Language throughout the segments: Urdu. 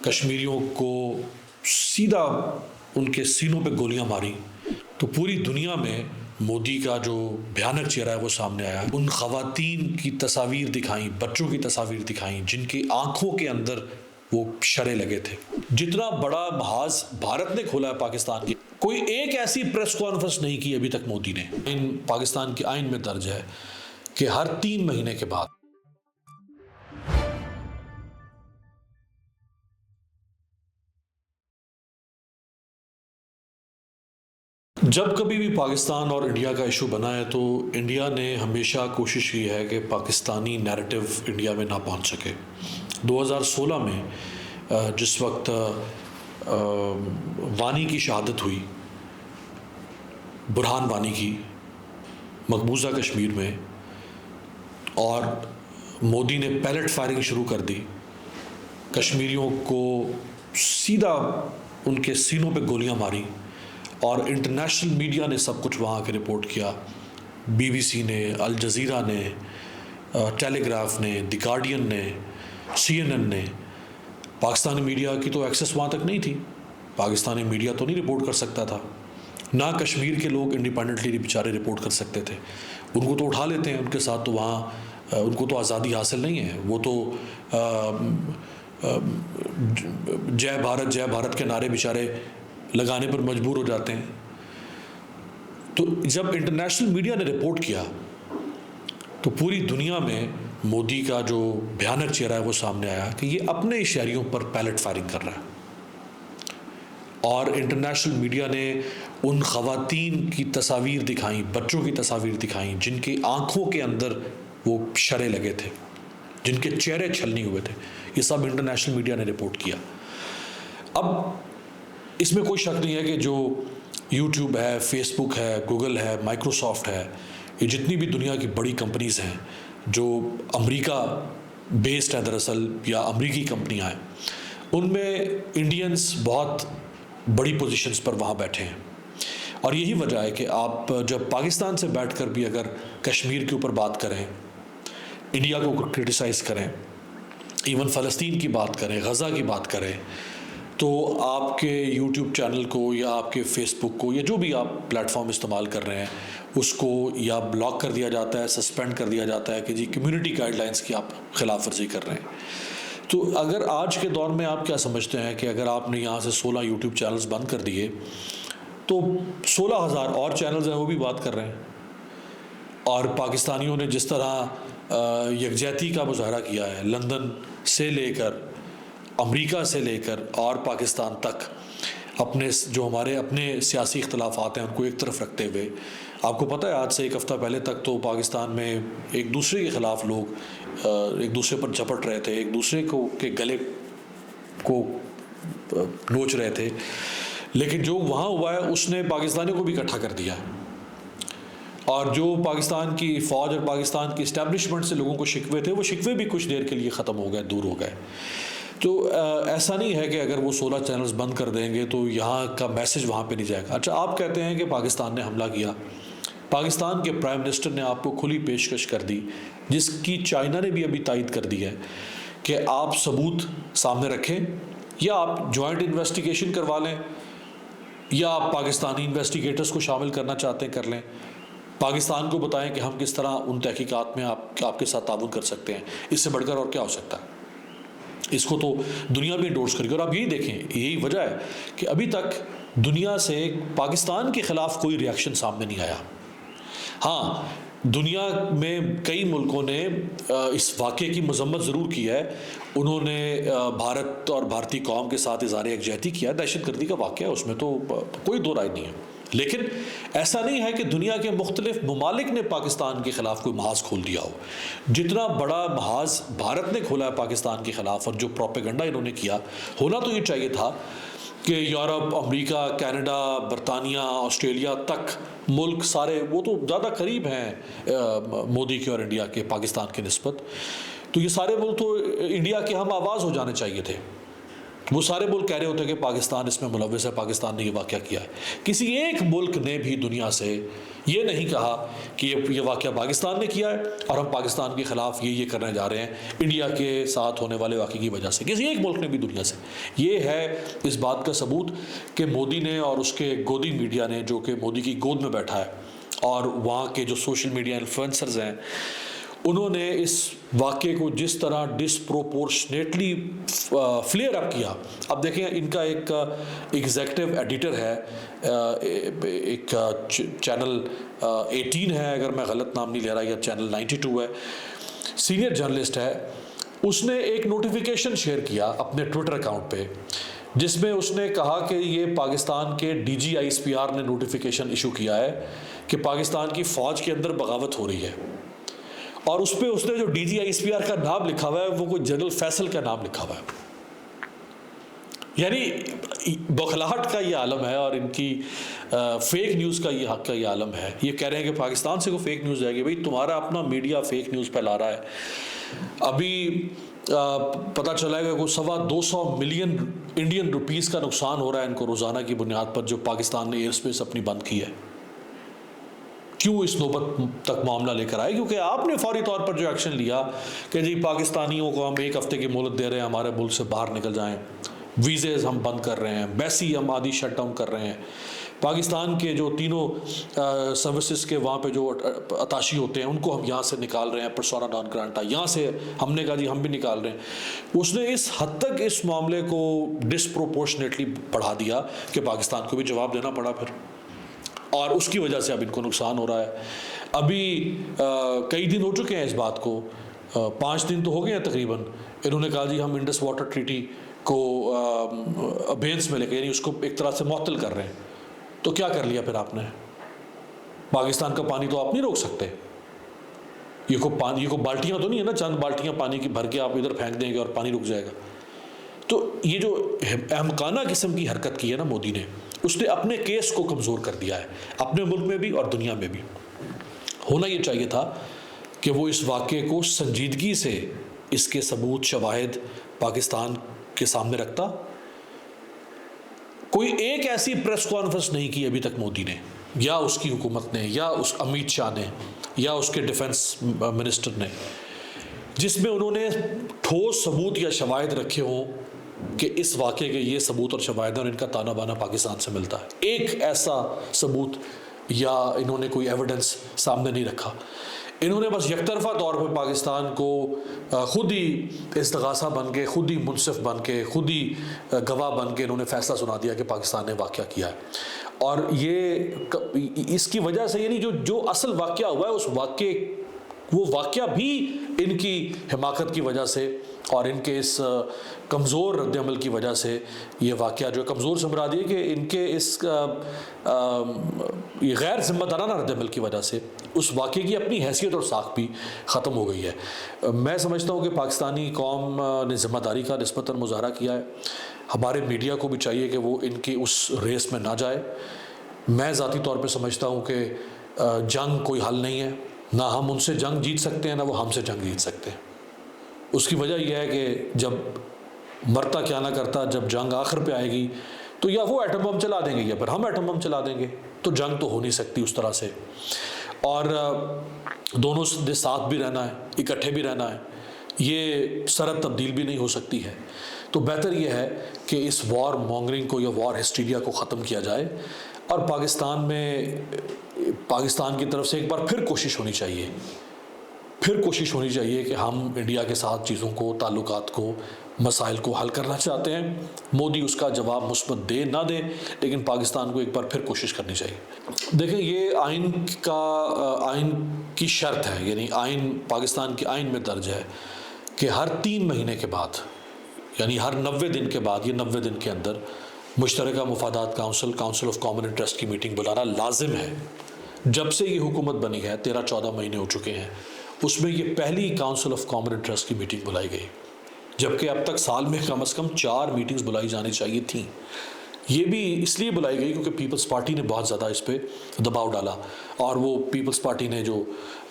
کشمیریوں کو سیدھا ان کے سینوں پہ گولیاں ماری تو پوری دنیا میں مودی کا جو بھیانک چہرہ ہے وہ سامنے آیا. ان خواتین کی تصاویر دکھائیں, بچوں کی تصاویر دکھائیں جن کی آنکھوں کے اندر وہ شرے لگے تھے. جتنا بڑا محاذ بھارت نے کھولا ہے پاکستان کی, کوئی ایک ایسی پریس کانفرنس نہیں کی ابھی تک مودی نے. پاکستان کے آئین میں درج ہے کہ ہر 3 مہینے کے بعد جب کبھی بھی پاکستان اور انڈیا کا ایشو بنا ہے تو انڈیا نے ہمیشہ کوشش کی ہے کہ پاکستانی نیریٹو انڈیا میں نہ پہنچ سکے. 2016 میں جس وقت وانی کی شہادت ہوئی, برہان وانی کی, مقبوضہ کشمیر میں, اور مودی نے پیلٹ فائرنگ شروع کر دی, کشمیریوں کو سیدھا ان کے سینوں پہ گولیاں ماری, اور انٹرنیشنل میڈیا نے سب کچھ وہاں کے رپورٹ کیا. بی بی سی نے, الجزیرہ نے, ٹیلی گراف نے, دی گارڈین نے, سی این این نے. پاکستانی میڈیا کی تو ایکسیس وہاں تک نہیں تھی, پاکستانی میڈیا تو نہیں رپورٹ کر سکتا تھا, نہ کشمیر کے لوگ انڈیپینڈنٹلی بیچارے رپورٹ کر سکتے تھے. ان کو تو اٹھا لیتے ہیں, ان کے ساتھ تو وہاں ان کو تو آزادی حاصل نہیں ہے, وہ تو جے بھارت کے نعرے بیچارے لگانے پر مجبور ہو جاتے ہیں. تو جب انٹرنیشنل میڈیا نے رپورٹ کیا تو پوری دنیا میں مودی کا جو بھیانک چہرہ ہے وہ سامنے آیا کہ یہ اپنے شہریوں پر پیلٹ فائرنگ کر رہا ہے. اور انٹرنیشنل میڈیا نے ان خواتین کی تصاویر دکھائیں, بچوں کی تصاویر دکھائیں جن کی آنکھوں کے اندر وہ شرے لگے تھے, جن کے چہرے چھلنی ہوئے تھے. یہ سب انٹرنیشنل میڈیا نے رپورٹ کیا. اب اس میں کوئی شک نہیں ہے کہ جو یوٹیوب ہے, فیس بک ہے, گوگل ہے, مائکروسافٹ ہے, یہ جتنی بھی دنیا کی بڑی کمپنیز ہیں جو امریکہ بیسڈ ہے دراصل, یا امریکی کمپنیاں ہیں, ان میں انڈینز بہت بڑی پوزیشنز پر وہاں بیٹھے ہیں. اور یہی وجہ ہے کہ آپ جب پاکستان سے بیٹھ کر بھی اگر کشمیر کے اوپر بات کریں, انڈیا کو کرٹیسائز کریں, ایون فلسطین کی بات کریں, غزہ کی بات کریں, تو آپ کے یوٹیوب چینل کو یا آپ کے فیس بک کو یا جو بھی آپ پلیٹ فارم استعمال کر رہے ہیں اس کو یا بلاک کر دیا جاتا ہے, سسپینڈ کر دیا جاتا ہے کہ جی کمیونٹی گائیڈ لائنس کی آپ خلاف ورزی کر رہے ہیں. تو اگر آج کے دور میں آپ کیا سمجھتے ہیں کہ اگر آپ نے یہاں سے 16 یوٹیوب چینلز بند کر دیے تو 16,000 اور چینلز ہیں وہ بھی بات کر رہے ہیں. اور پاکستانیوں نے جس طرح یکجہتی کا مظاہرہ کیا ہے, لندن سے لے کر, امریکہ سے لے کر اور پاکستان تک, اپنے جو ہمارے اپنے سیاسی اختلافات ہیں ان کو ایک طرف رکھتے ہوئے, آپ کو پتہ ہے آج سے 1 ہفتہ پہلے تک تو پاکستان میں ایک دوسرے کے خلاف لوگ ایک دوسرے پر جھپٹ رہے تھے, ایک دوسرے کو کے گلے کو نوچ رہے تھے. لیکن جو وہاں ہوا ہے اس نے پاکستانیوں کو بھی اکٹھا کر دیا, اور جو پاکستان کی فوج اور پاکستان کی اسٹیبلشمنٹ سے لوگوں کو شکوے تھے وہ شکوے بھی کچھ دیر کے لیے ختم ہو گئے, دور ہو گئے. تو ایسا نہیں ہے کہ اگر وہ 16 چینلز بند کر دیں گے تو یہاں کا میسج وہاں پہ نہیں جائے گا. اچھا, آپ کہتے ہیں کہ پاکستان نے حملہ کیا, پاکستان کے پرائم منسٹر نے آپ کو کھلی پیشکش کر دی جس کی چائنا نے بھی ابھی تائید کر دی ہے کہ آپ ثبوت سامنے رکھیں, یا آپ جوائنٹ انویسٹیگیشن کروا لیں, یا آپ پاکستانی انویسٹیگیٹرز کو شامل کرنا چاہتے ہیں کر لیں, پاکستان کو بتائیں کہ ہم کس طرح ان تحقیقات میں آپ کے ساتھ تعاون کر سکتے ہیں. اس سے بڑھ کر اور کیا ہو سکتا ہے؟ اس کو تو دنیا بھی انڈورس کرے گی. اور آپ یہی دیکھیں, یہی وجہ ہے کہ ابھی تک دنیا سے پاکستان کے خلاف کوئی ری ایکشن سامنے نہیں آیا. ہاں, دنیا میں کئی ملکوں نے اس واقعے کی مذمت ضرور کی ہے, انہوں نے بھارت اور بھارتی قوم کے ساتھ اظہار یکجہتی کیا. دہشت گردی کا واقعہ ہے, اس میں تو کوئی دو رائے نہیں ہے. لیکن ایسا نہیں ہے کہ دنیا کے مختلف ممالک نے پاکستان کے خلاف کوئی محاذ کھول دیا ہو. جتنا بڑا محاذ بھارت نے کھولا ہے پاکستان کے خلاف, اور جو پروپیگنڈا انہوں نے کیا, ہونا تو یہ چاہیے تھا کہ یورپ, امریکہ, کینیڈا, برطانیہ, آسٹریلیا تک ملک سارے وہ تو زیادہ قریب ہیں مودی کے اور انڈیا کے پاکستان کے نسبت, تو یہ سارے ملک تو انڈیا کے ہم آواز ہو جانے چاہیے تھے. وہ سارے ملک کہہ رہے ہوتے ہیں کہ پاکستان اس میں ملوث ہے، پاکستان نے یہ واقعہ کیا ہے. کسی ایک ملک نے بھی دنیا سے یہ نہیں کہا کہ یہ واقعہ پاکستان نے کیا ہے اور ہم پاکستان کے خلاف یہ کرنے جا رہے ہیں انڈیا کے ساتھ ہونے والے واقعے کی وجہ سے. کسی ایک ملک نے بھی دنیا سے. یہ ہے اس بات کا ثبوت کہ مودی نے اور اس کے گودی میڈیا نے، جو کہ مودی کی گود میں بیٹھا ہے، اور وہاں کے جو سوشل میڈیا انفلوئنسرز ہیں، انہوں نے اس واقعے کو جس طرح ڈسپروپورشنیٹلی فلیئر اپ کیا. اب دیکھیں، ان کا ایک ایگزیکٹو ایڈیٹر ہے، ایک چینل 18 ہے اگر میں غلط نام نہیں لے رہا، یا چینل 92 ہے، سینئر جرنلسٹ ہے. اس نے ایک نوٹیفیکیشن شیئر کیا اپنے ٹویٹر اکاؤنٹ پہ، جس میں اس نے کہا کہ یہ پاکستان کے D G I S P R نے نوٹیفیکیشن ایشو کیا ہے کہ پاکستان کی فوج کے اندر بغاوت ہو رہی ہے. اور اس پہ اس نے جو D G I S P R کا نام لکھا ہوا ہے وہ کوئی جنرل فیصل کا نام لکھا ہوا ہے. یعنی بوکھلاہٹ کا یہ عالم ہے، اور ان کی فیک نیوز کا یہ حق کا یہ عالم ہے. یہ کہہ رہے ہیں کہ پاکستان سے کوئی فیک نیوز جائے گی. بھائی تمہارا اپنا میڈیا فیک نیوز پھیلا رہا ہے. ابھی پتہ چلا ہے کہ کوئی 250 ملین انڈین روپیز کا نقصان ہو رہا ہے ان کو روزانہ کی بنیاد پر، جو پاکستان نے ایئر اسپیس اپنی بند کی ہے. کیوں اس نوبت تک معاملہ لے کر آئے؟ کیونکہ آپ نے فوری طور پر جو ایکشن لیا کہ جی پاکستانیوں کو ہم 1 ہفتے کی مہلت دے رہے ہیں، ہمارے ملک سے باہر نکل جائیں، ویزیز ہم بند کر رہے ہیں، بیسی ہم آدھی شٹ ڈاؤن کر رہے ہیں. پاکستان کے جو تینوں سروسز کے وہاں پہ جو اتاشی ہوتے ہیں ان کو ہم یہاں سے نکال رہے ہیں، پرسونا نان گرانٹا یہاں سے ہم نے کہا جی ہم بھی نکال رہے ہیں. اس نے اس حد تک اس معاملے کو ڈسپروپورشنیٹلی بڑھا دیا کہ پاکستان کو بھی جواب دینا پڑا پھر، اور اس کی وجہ سے اب ان کو نقصان ہو رہا ہے. ابھی کئی دن ہو چکے ہیں اس بات کو، 5 دن تو ہو گئے ہیں تقریباً. انہوں نے کہا جی ہم انڈس واٹر ٹریٹی کو ابینس میں لے کے، یعنی اس کو ایک طرح سے معطل کر رہے ہیں. تو کیا کر لیا پھر آپ نے؟ پاکستان کا پانی تو آپ نہیں روک سکتے. یہ کو بالٹیاں تو نہیں ہے نا، چند بالٹیاں پانی کی بھر کے آپ ادھر پھینک دیں گے اور پانی رک جائے گا. تو یہ جو احمقانہ قسم کی حرکت کی ہے نا مودی نے، اس نے اپنے کیس کو کمزور کر دیا ہے، اپنے ملک میں بھی اور دنیا میں بھی. ہونا یہ چاہیے تھا کہ وہ اس واقعے کو سنجیدگی سے، اس کے ثبوت شواہد پاکستان کے سامنے رکھتا. کوئی ایک ایسی پریس کانفرنس نہیں کی ابھی تک مودی نے، یا اس کی حکومت نے، یا اس امیت شاہ نے، یا اس کے ڈیفنس منسٹر نے، جس میں انہوں نے ٹھوس ثبوت یا شواہد رکھے ہوں کہ اس واقعے کے یہ ثبوت اور شواہد ہیں اور ان کا تانا بانا پاکستان سے ملتا ہے. ایک ایسا ثبوت یا انہوں نے کوئی ایویڈنس سامنے نہیں رکھا. انہوں نے بس یک طرفہ طور پر پاکستان کو خود ہی استغاثہ بن کے، خود ہی منصف بن کے، خود ہی گواہ بن کے انہوں نے فیصلہ سنا دیا کہ پاکستان نے واقعہ کیا ہے. اور یہ اس کی وجہ سے، یعنی جو اصل واقعہ ہوا ہے وہ واقعہ بھی ان کی حماقت کی وجہ سے اور ان کے اس کمزور رد عمل کی وجہ سے، یہ واقعہ جو کمزور سے مراد یہ کہ ان کے اس یہ غیر ذمہ دارانہ رد عمل کی وجہ سے اس واقعے کی اپنی حیثیت اور ساکھ بھی ختم ہو گئی ہے. میں سمجھتا ہوں کہ پاکستانی قوم نے ذمہ داری کا نسبتاً مظاہرہ کیا ہے. ہمارے میڈیا کو بھی چاہیے کہ وہ ان کی اس ریس میں نہ جائے. میں ذاتی طور پہ سمجھتا ہوں کہ جنگ کوئی حل نہیں ہے، نہ ہم ان سے جنگ جیت سکتے ہیں، نہ وہ ہم سے جنگ جیت سکتے ہیں. اس کی وجہ یہ ہے کہ جب مرتا کیا نہ کرتا، جب جنگ آخر پہ آئے گی تو یا وہ ایٹم بم چلا دیں گے یا پھر ہم ایٹم بم چلا دیں گے. تو جنگ تو ہو نہیں سکتی اس طرح سے، اور دونوں سے ساتھ بھی رہنا ہے، اکٹھے بھی رہنا ہے. یہ سرحد تبدیل بھی نہیں ہو سکتی ہے. تو بہتر یہ ہے کہ اس وار مونگرنگ کو یا وار ہسٹیریا کو ختم کیا جائے، اور پاکستان کی طرف سے ایک بار پھر کوشش ہونی چاہیے کہ ہم انڈیا کے ساتھ چیزوں کو، تعلقات کو، مسائل کو حل کرنا چاہتے ہیں. مودی اس کا جواب مثبت دے نہ دے، لیکن پاکستان کو ایک بار پھر کوشش کرنی چاہیے. دیکھیں، یہ آئین کی شرط ہے، یعنی پاکستان کے آئین میں درج ہے کہ ہر 3 مہینے کے بعد، یعنی ہر 90 دن کے بعد، یہ 90 دن کے اندر مشترکہ مفادات کاؤنسل آف کامن انٹرسٹ کی میٹنگ بلانا لازم ہے. جب سے یہ حکومت بنی ہے 13-14 مہینے ہو چکے ہیں، اس میں یہ پہلی کاؤنسل آف کامن انٹرسٹ کی میٹنگ بلائی گئی، جبکہ اب تک سال میں کم از کم 4 میٹنگز بلائی جانی چاہیے تھیں. یہ بھی اس لیے بلائی گئی کیونکہ پیپلز پارٹی نے بہت زیادہ اس پہ دباؤ ڈالا، اور وہ پیپلز پارٹی نے جو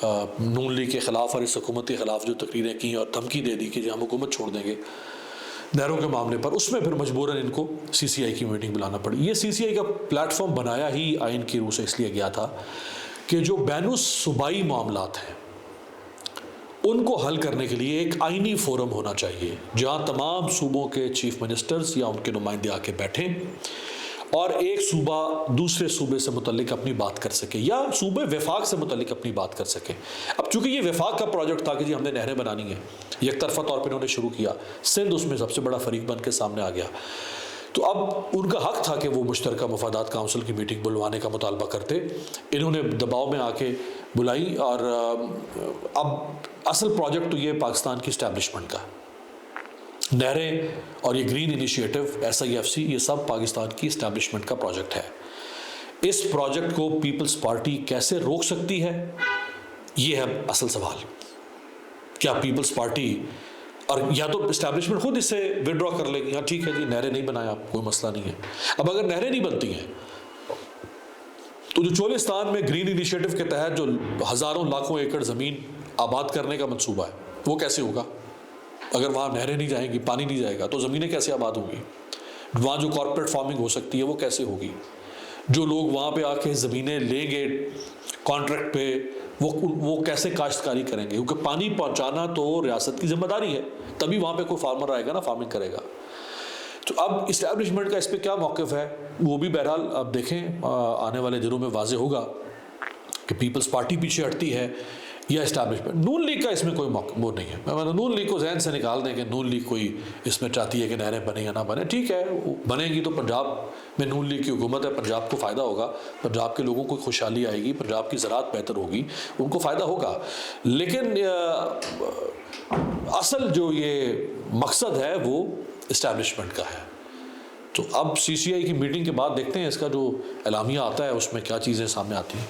نون لیگ کے خلاف اور اس حکومت کے خلاف جو تقریریں کی اور دھمکی دے دی کہ جی ہم حکومت چھوڑ دیں گے، نہروں کے معاملے پر، اس میں پھر مجبوراً ان کو سی سی آئی کی میٹنگ بلانا پڑی۔ یہ سی سی آئی کا پلیٹ فارم بنایا ہی آئین کی روح سے اس لیے گیا تھا کہ جو بین الصوبائی معاملات ہیں ان کو حل کرنے کے لیے ایک آئینی فورم ہونا چاہیے جہاں تمام صوبوں کے چیف منسٹرز یا ان کے نمائندے آ کے بیٹھیں اور ایک صوبہ دوسرے صوبے سے متعلق اپنی بات کر سکے یا صوبے وفاق سے متعلق اپنی بات کر سکے۔ اب چونکہ یہ وفاق کا پروجیکٹ تھا کہ جی ہم نے نہریں بنانی ہیں، یک طرفہ طور پہ انہوں نے شروع کیا، سندھ اس میں سب سے بڑا فریق بن کے سامنے آ گیا، تو اب ان کا حق تھا کہ وہ مشترکہ مفادات کونسل کی میٹنگ بلوانے کا مطالبہ کرتے۔ انہوں نے دباؤ میں آ کے بلائی، اور اب اصل پروجیکٹ تو یہ پاکستان کی اسٹیبلشمنٹ کا، نہریں اور یہ گرین انیشیٹو SIFC یہ سب پاکستان کی اسٹیبلشمنٹ کا پروجیکٹ ہے۔ اس پروجیکٹ کو پیپلز پارٹی کیسے روک سکتی ہے، یہ ہے اصل سوال۔ کیا پیپلز پارٹی، اور یا تو اسٹیبلشمنٹ خود اس سے وڈرا کر لے گی، ہاں ٹھیک ہے جی نہریں نہیں بنایا، کوئی مسئلہ نہیں ہے۔ اب اگر نہریں نہیں بنتی ہیں تو جو چولستان میں گرین انیشیٹو کے تحت جو ہزاروں لاکھوں ایکڑ زمین آباد کرنے کا منصوبہ ہے وہ کیسے ہوگا؟ اگر وہاں نہریں نہیں جائیں گی، پانی نہیں جائے گا تو زمینیں کیسے آباد ہوں گی؟ وہاں جو کارپوریٹ فارمنگ ہو سکتی ہے وہ کیسے ہوگی؟ جو لوگ وہاں پہ آ کے زمینیں لیں گے کانٹریکٹ پہ وہ کیسے کاشتکاری کریں گے؟ کیونکہ پانی پہنچانا تو ریاست کی ذمہ داری ہے، تبھی وہاں پہ کوئی فارمر آئے گا نا فارمنگ کرے گا۔ تو اب اسٹیبلشمنٹ کا اس پہ کیا موقف ہے وہ بھی بہرحال اب دیکھیں، آنے والے دنوں میں واضح ہوگا کہ پیپلز پارٹی پیچھے ہٹتی ہے یا اسٹیبلشمنٹ۔ نون لیگ کا اس میں کوئی وہ نہیں ہے، نون لیگ کو ذہن سے نکال دیں کہ نون لیگ کوئی اس میں چاہتی ہے کہ نہریں بنے یا نہ بنے، ٹھیک ہے بنے گی تو پنجاب میں نون لیگ کی حکومت ہے، پنجاب کو فائدہ ہوگا، پنجاب کے لوگوں کو خوشحالی آئے گی، پنجاب کی زراعت بہتر ہوگی، ان کو فائدہ ہوگا۔ لیکن اصل جو یہ مقصد ہے وہ اسٹیبلشمنٹ کا ہے۔ تو اب CCI کی میٹنگ کے بعد دیکھتے ہیں اس کا جو اعلامیہ آتا ہے اس میں کیا چیزیں سامنے آتی ہیں۔